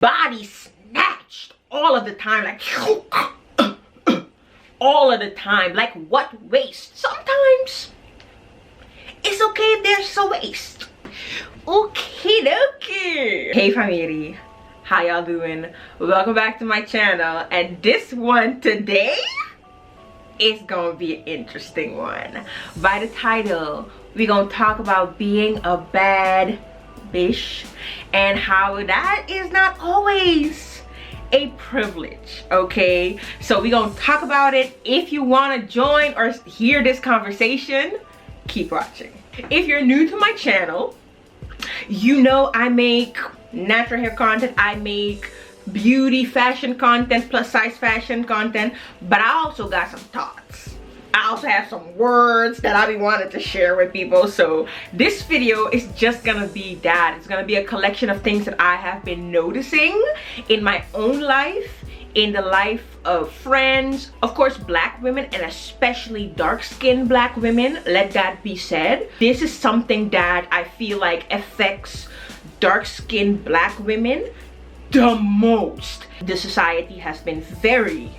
body snatched all of the time, like all of the time. Like, what waist? Sometimes it's okay if there's a waist. Okie dokie. Hey Famiri, how y'all doing? Welcome back to my channel, and this one today is gonna be an interesting one. By the title, we're gonna talk about being a bad bitch and how that is not always a privilege, okay? So we're gonna talk about it. If you want to join or hear this conversation, keep watching. If you're new to my channel, you know I make natural hair content, I make beauty fashion content, plus size fashion content, but I also got some thoughts. I also have some words that I be wanting to share with people. So this video is just gonna be that. It's gonna be a collection of things that I have been noticing in my own life, in the life of friends, of course black women, and especially dark-skinned black women. Let that be said. This is something that I feel like affects dark-skinned black women the most. The society has been very,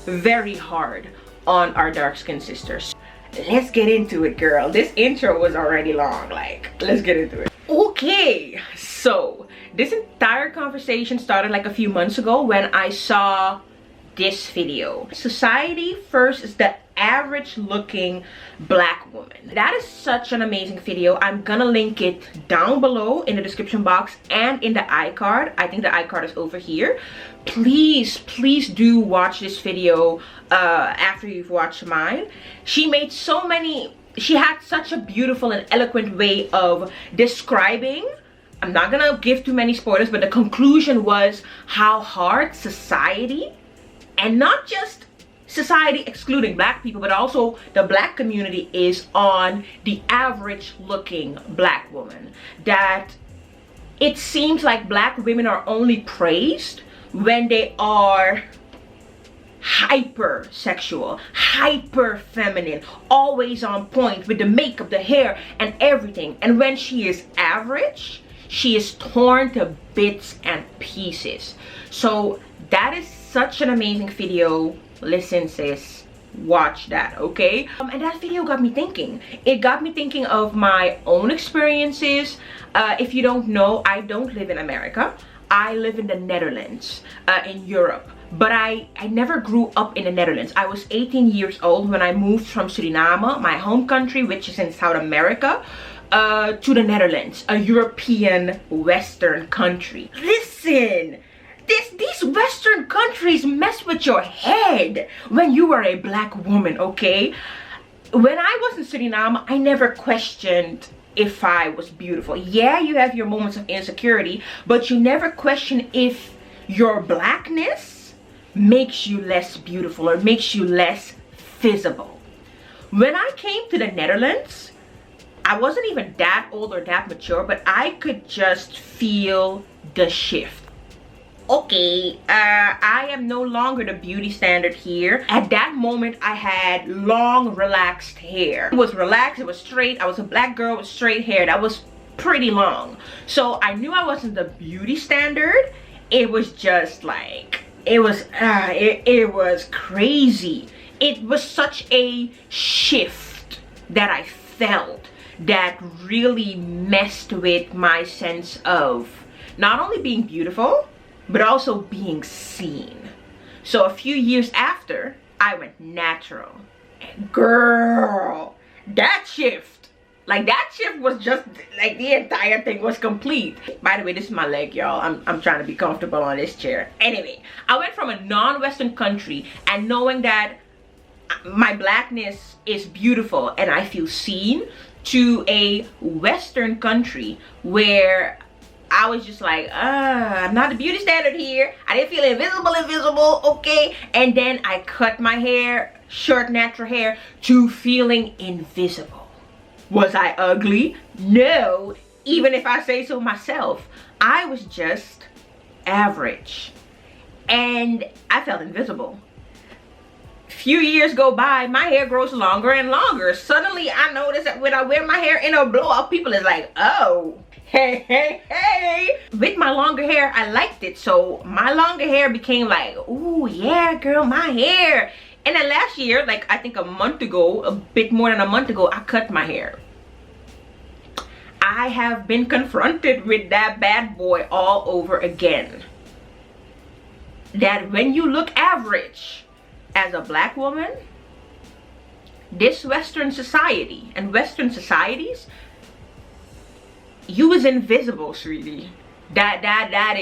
very hard on our dark-skinned sisters. Let's get into it, girl. This intro was already long, like, let's get into it. Okay, so this entire conversation started like a few months ago when I saw this video. Society first is the average looking black woman. That is such an amazing video. I'm gonna link it down below in the description box and in the iCard. I think the iCard is over here. Please do watch this video after you've watched mine. She had such a beautiful and eloquent way of describing. I'm not gonna give too many spoilers, but the conclusion was how hard society, and not just society excluding black people, but also the black community, is on the average looking black woman. That it seems like black women are only praised when they are hypersexual, hyper feminine, always on point with the makeup, the hair, and everything. And when she is average, she is torn to bits and pieces. So that is such an amazing video. Listen, sis, watch that, okay? And that video got me thinking. It got me thinking of my own experiences. If you don't know, I don't live in America. I live in the Netherlands, in Europe. But I never grew up in the Netherlands. I was 18 years old when I moved from Suriname, my home country, which is in South America, to the Netherlands, a European Western country. Listen, these Western countries mess with your head when you are a black woman, okay? When I was in Suriname, I never questioned if I was beautiful. Yeah, you have your moments of insecurity, but you never question if your blackness makes you less beautiful or makes you less visible. When I came to the Netherlands, I wasn't even that old or that mature, but I could just feel the shift. Okay, I am no longer the beauty standard here. At that moment, I had long, relaxed hair. It was relaxed, it was straight. I was a black girl with straight hair that was pretty long. So I knew I wasn't the beauty standard. It was just like, it was crazy. It was such a shift that I felt that really messed with my sense of not only being beautiful, but also being seen. So a few years after, I went natural. And girl, that shift was just like, the entire thing was complete. By the way, this is my leg, y'all. I'm trying to be comfortable on this chair. Anyway, I went from a non-Western country and knowing that my blackness is beautiful and I feel seen, to a Western country where I was just like, I'm not the beauty standard here. I didn't feel invisible, okay? And then I cut my hair, short natural hair, to feeling invisible. Was I ugly? No, even if I say so myself. I was just average. And I felt invisible. few years go by, my hair grows longer and longer. Suddenly I notice that when I wear my hair in a blowout, people is like, oh, hey. With my longer hair, I liked it. So my longer hair became like, ooh, yeah, girl, my hair. And then last year, like I think a month ago, a bit more than a month ago, I cut my hair. I have been confronted with that bad boy all over again. That when you look average as a black woman, this Western society and Western societies, you is invisible, sweetie. That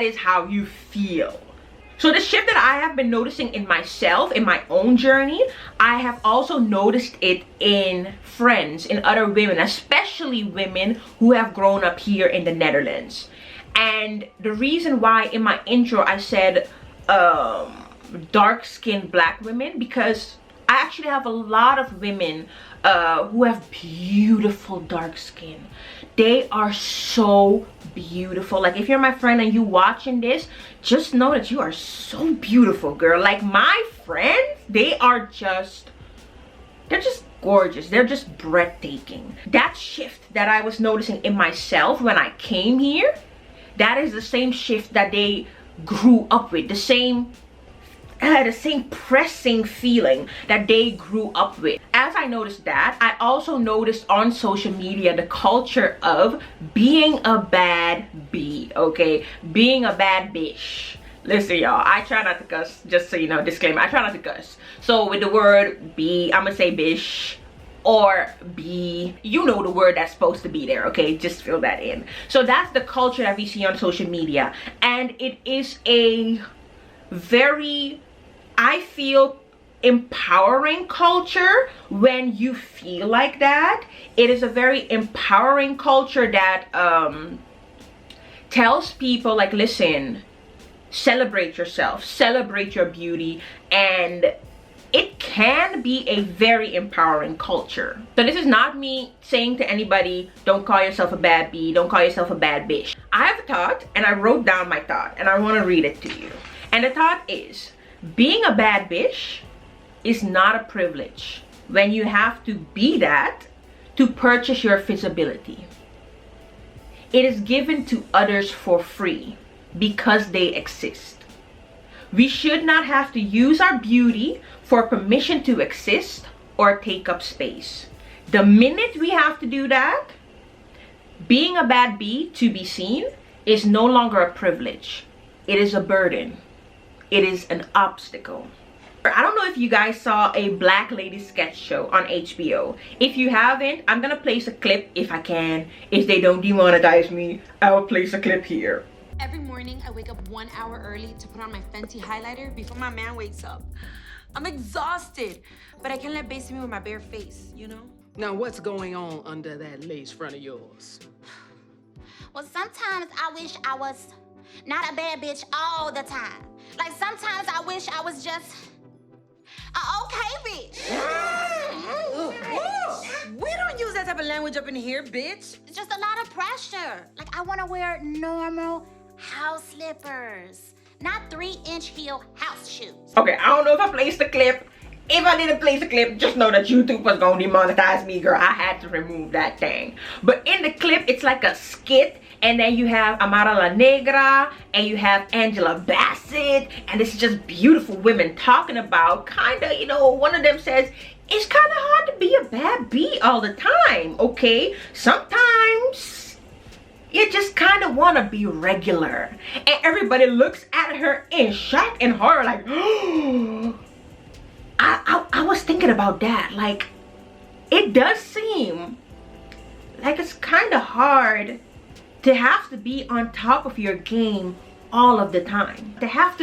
is how you feel. So the shift that I have been noticing in myself, in my own journey, I have also noticed it in friends, in other women, especially women who have grown up here in the Netherlands. And the reason why in my intro I said dark-skinned black women, because I actually have a lot of women who have beautiful dark skin. They are so beautiful. Like if you're my friend and you watching this, just know that you are so beautiful, girl. Like my friends, they're just gorgeous. They're just breathtaking. That shift that I was noticing in myself when I came here, that is the same shift that they grew up with. The same pressing feeling that they grew up with. As I noticed that, I also noticed on social media the culture of being a bad bee, okay? Being a bad bitch. Listen, y'all, I try not to cuss, just so you know, disclaimer, I try not to cuss. So with the word bee, I'm gonna say bish or bee. You know the word that's supposed to be there, okay? Just fill that in. So that's the culture that we see on social media. And it is a very, I feel, empowering culture when you feel like that. It is a very empowering culture that tells people like, listen, celebrate yourself, celebrate your beauty, and it can be a very empowering culture. So this is not me saying to anybody, don't call yourself a bad bee, don't call yourself a bad bitch. I have a thought and I wrote down my thought and I want to read it to you. And the thought is, being a bad bitch is not a privilege when you have to be that to purchase your visibility. It is given to others for free because they exist. We should not have to use our beauty for permission to exist or take up space. The minute we have to do that, being a bad bee to be seen is no longer a privilege. It is a burden. It is an obstacle. I don't know if you guys saw a black lady sketch show on HBO. If you haven't, I'm gonna place a clip if I can. If they don't demonetize me, I will place a clip here. Every morning I wake up 1 hour early to put on my Fenty highlighter before my man wakes up. I'm exhausted, but I can't let Bae see me with my bare face, you know? Now what's going on under that lace front of yours? Well, sometimes I wish I was not a bad bitch all the time. Like sometimes I wish I was just a okay bitch. We don't use that type of language up in here, bitch. It's just a lot of pressure. Like I want to wear normal house slippers, not 3-inch heel house shoes. Okay, I don't know if I placed the clip. If I didn't place the clip, just know that YouTube was gonna demonetize me, girl. I had to remove that thing. But in the clip, it's like a skit. And then you have Amara La Negra and you have Angela Bassett. And it's just beautiful women talking about kind of, you know, one of them says, it's kind of hard to be a bad bee all the time, okay? Sometimes you just kind of want to be regular. And everybody looks at her in shock and horror like, oh. I was thinking about that. Like, it does seem like it's kind of hard to have to be on top of your game all of the time. To have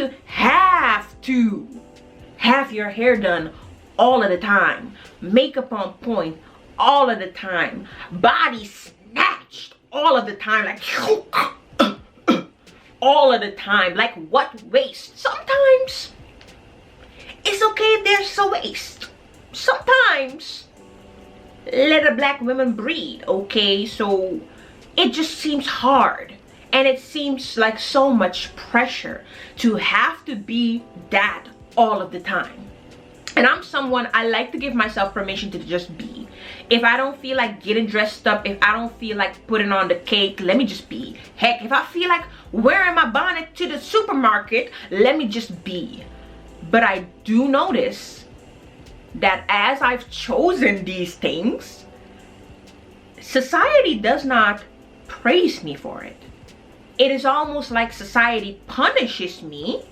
your hair done all of the time. Makeup on point all of the time. Body snatched all of the time. Like, all of the time. Like, what waist? Sometimes it's okay if there's a waist. Sometimes let a black woman breathe, okay? So it just seems hard, and it seems like so much pressure to have to be that all of the time. And I'm someone, I like to give myself permission to just be. If I don't feel like getting dressed up, if I don't feel like putting on the cake, let me just be. Heck, if I feel like wearing my bonnet to the supermarket, let me just be. But I do notice that as I've chosen these things, society does not praise me for it. It is almost like society punishes me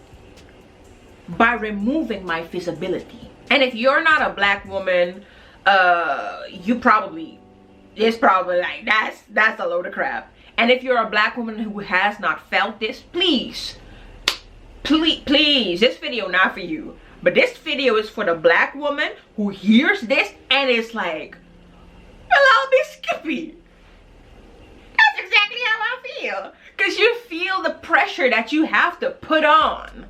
by removing my visibility. And if you're not a black woman, it's probably like that's a load of crap. And if you're a black woman who has not felt this, please, this video not for you. But this video is for the black woman who hears this and is like, well, I'll be Skippy. That's exactly how I feel. Because you feel the pressure that you have to put on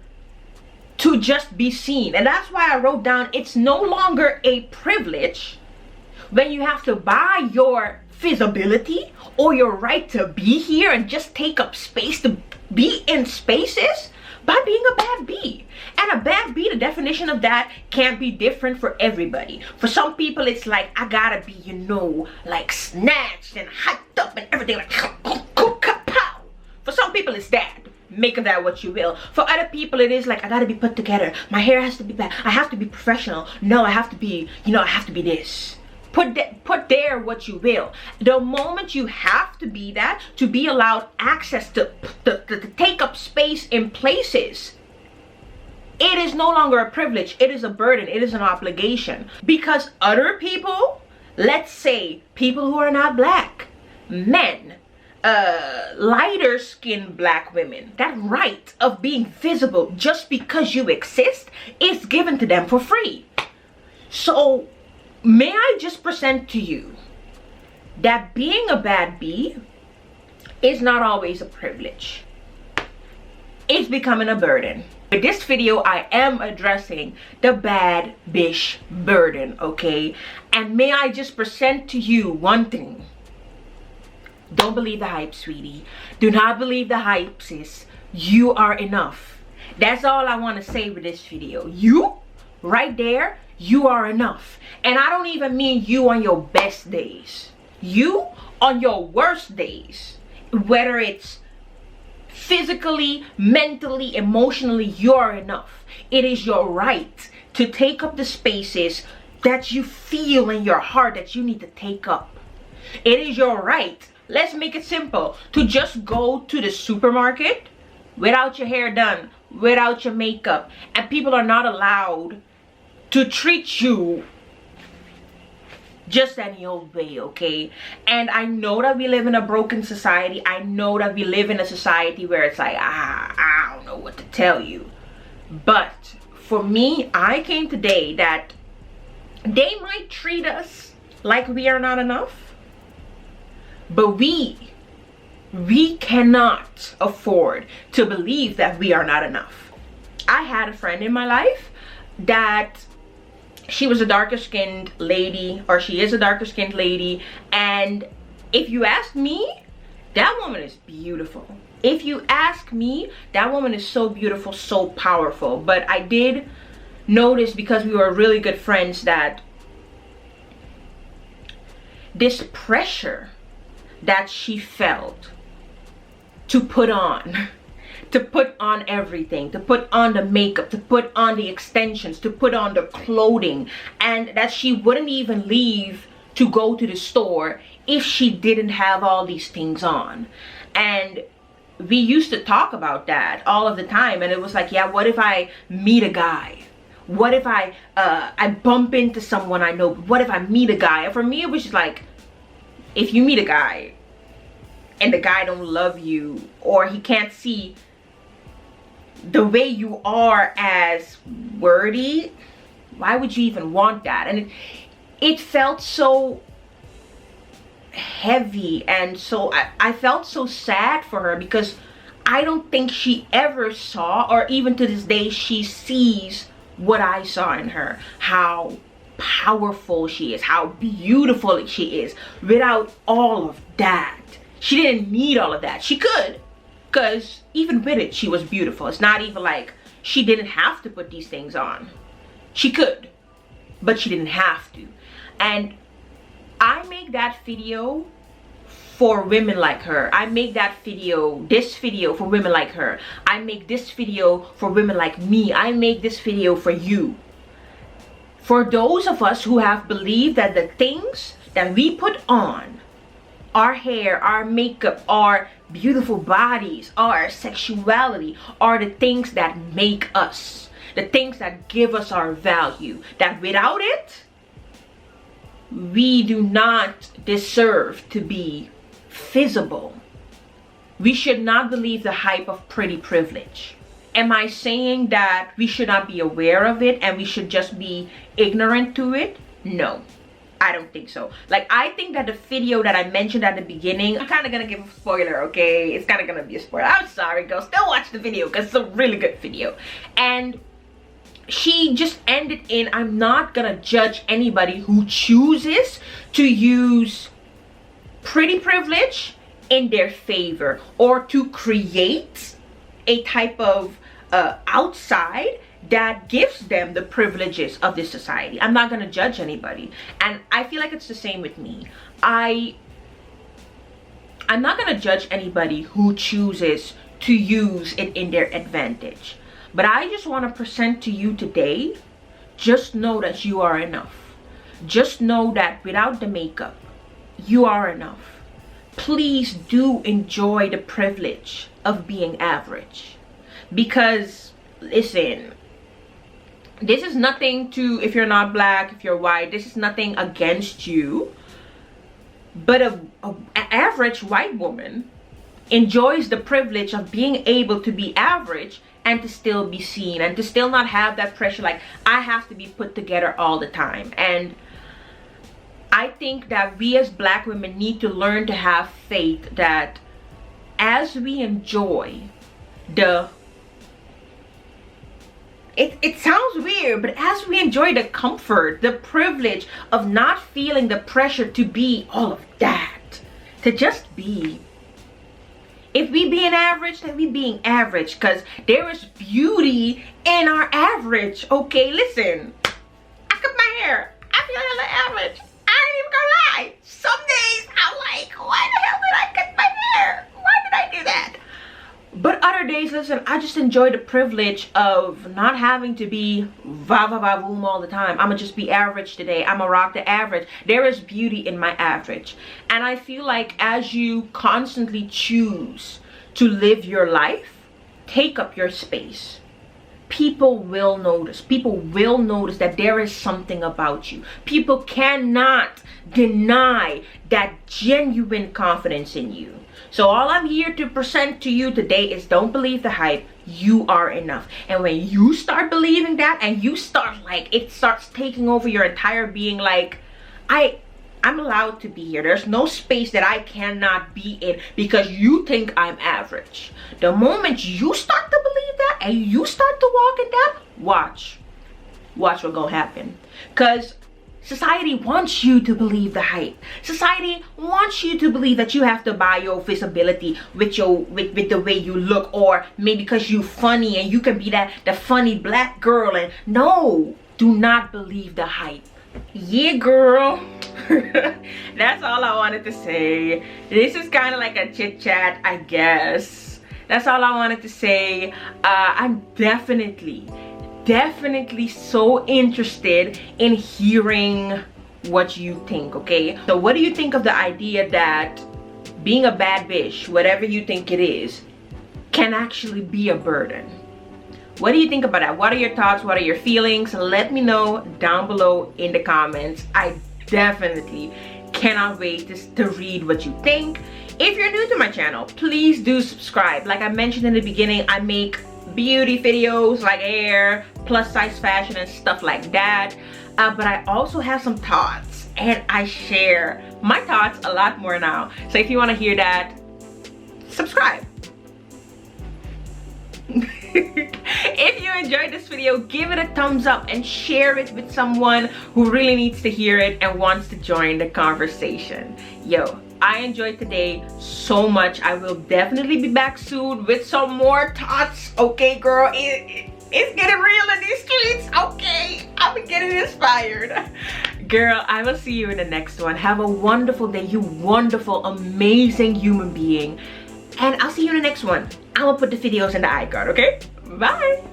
to just be seen. And that's why I wrote down, it's no longer a privilege when you have to buy your visibility or your right to be here and just take up space to be in spaces by being a bad bee. And a bad bee, the definition of that can be different for everybody. For some people, it's like, I gotta be, you know, like snatched and hyped up and everything, like, pow. For some people, it's that. Make of that what you will. For other people, it is like, I gotta be put together. My hair has to be bad. I have to be professional. No, I have to be, you know, I have to be this. Put there what you will. The moment you have to be that, to be allowed access to take up space in places, it is no longer a privilege. It is a burden. It is an obligation. Because other people, let's say people who are not black, men, lighter skinned black women, that right of being visible just because you exist is given to them for free. So may I just present to you that being a bad bee is not always a privilege. It's becoming a burden. In this video, I am addressing the bad bish burden, okay? And may I just present to you one thing. Don't believe the hype, sweetie. Do not believe the hype, sis. You are enough. That's all I want to say with this video. You, right there, you are enough. And I don't even mean you on your best days. You on your worst days. Whether it's physically, mentally, emotionally, you're enough. It is your right to take up the spaces that you feel in your heart that you need to take up. It is your right. Let's make it simple. To just go to the supermarket without your hair done, without your makeup. And people are not allowed to treat you just any old way, okay? And I know that we live in a broken society. I know that we live in a society where it's like, I don't know what to tell you. But for me, I came today that they might treat us like we are not enough. But we cannot afford to believe that we are not enough. I had a friend in my life that she was a darker skinned lady, or she is a darker skinned lady, and if you ask me, that woman is beautiful. If you ask me, that woman is so beautiful, so powerful. But I did notice, because we were really good friends, that this pressure that she felt to put on everything, to put on the makeup, to put on the extensions, to put on the clothing, and that she wouldn't even leave to go to the store if she didn't have all these things on. And we used to talk about that all of the time, and it was like, yeah, what if I meet a guy? What if I bump into someone I know? What if I meet a guy? And for me, it was just like, if you meet a guy and the guy don't love you, or he can't see the way you are as worthy, why would you even want that? And it felt so heavy, and so I felt so sad for her, because I don't think she ever saw, or even to this day she sees what I saw in her, how powerful she is, how beautiful she is. Without all of that, she didn't need all of that. She could, because even with it, she was beautiful. It's not even like she didn't have to put these things on. She could, but she didn't have to. And I make that video for women like her. I make this video for women like her. I make this video for women like me. I make this video for you. For those of us who have believed that the things that we put on, our hair, our makeup, our beautiful bodies, our sexuality, are the things that make us, the things that give us our value, that without it, we do not deserve to be visible. We should not believe the hype of pretty privilege. Am I saying that we should not be aware of it and we should just be ignorant to it? No, I don't think so. Like, I think that the video that I mentioned at the beginning, I'm kind of gonna give a spoiler, okay? It's kind of gonna be a spoiler. I'm sorry, girl. Still watch the video because it's a really good video. And she just ended in, I'm not gonna judge anybody who chooses to use pretty privilege in their favor or to create a type of outside that gives them the privileges of this society. I'm not gonna judge anybody. And I feel like it's the same with me. I'm not gonna judge anybody who chooses to use it in their advantage. But I just want to present to you today, just know that you are enough. Just know that without the makeup, you are enough. Please do enjoy the privilege of being average. Because, listen, this is nothing to, if you're not black, if you're white, this is nothing against you. But an average white woman enjoys the privilege of being able to be average and to still be seen and to still not have that pressure like I have to be put together all the time. And I think that we as black women need to learn to have faith that as we enjoy the it sounds weird, but as we enjoy the comfort, the privilege of not feeling the pressure to be all of that, to just be. If we being average, then we being average, because there is beauty in our average. Okay, listen. I cut my hair. I feel hella average. I ain't even gonna lie. Some days I'm like, why the hell did I cut my hair? Why did I do that? But other days, listen, I just enjoy the privilege of not having to be va-va-va-voom all the time. I'ma just be average today. I'ma rock the average. There is beauty in my average. And I feel like as you constantly choose to live your life, take up your space, people will notice. People will notice that there is something about you. People cannot deny that genuine confidence in you. So all I'm here to present to you today is don't believe the hype. You are enough. And when you start believing that and you start like, it starts taking over your entire being, like, I'm allowed to be here. There's no space that I cannot be in because you think I'm average. The moment you start to believe that and you start to walk in that, watch what's gonna happen. Because society wants you to believe the hype. Society wants you to believe that you have to buy your visibility with the way you look, or maybe because you funny and you can be the funny black girl. And no, do not believe the hype. Yeah, girl. That's all I wanted to say. This is kind of like a chit chat, I guess. That's all I wanted to say. I'm definitely so interested in hearing what you think, okay? So what do you think of the idea that being a bad bitch, whatever you think it is, can actually be a burden? What do you think about that? What are your thoughts? What are your feelings? Let me know down below in the comments. I definitely cannot wait to read what you think. If you're new to my channel, please do subscribe. Like I mentioned in the beginning, I make beauty videos like hair, plus size fashion and stuff like that. But I also have some thoughts and I share my thoughts a lot more now. So if you want to hear that, subscribe. If you enjoyed this video, give it a thumbs up and share it with someone who really needs to hear it and wants to join the conversation. Yo, I enjoyed today so much. I will definitely be back soon with some more thoughts. Okay, girl, It's getting real in these streets. Okay, I'm getting inspired. Girl, I will see you in the next one. Have a wonderful day, you wonderful, amazing human being. And I'll see you in the next one. I'm gonna put the videos in the icon, okay? Bye.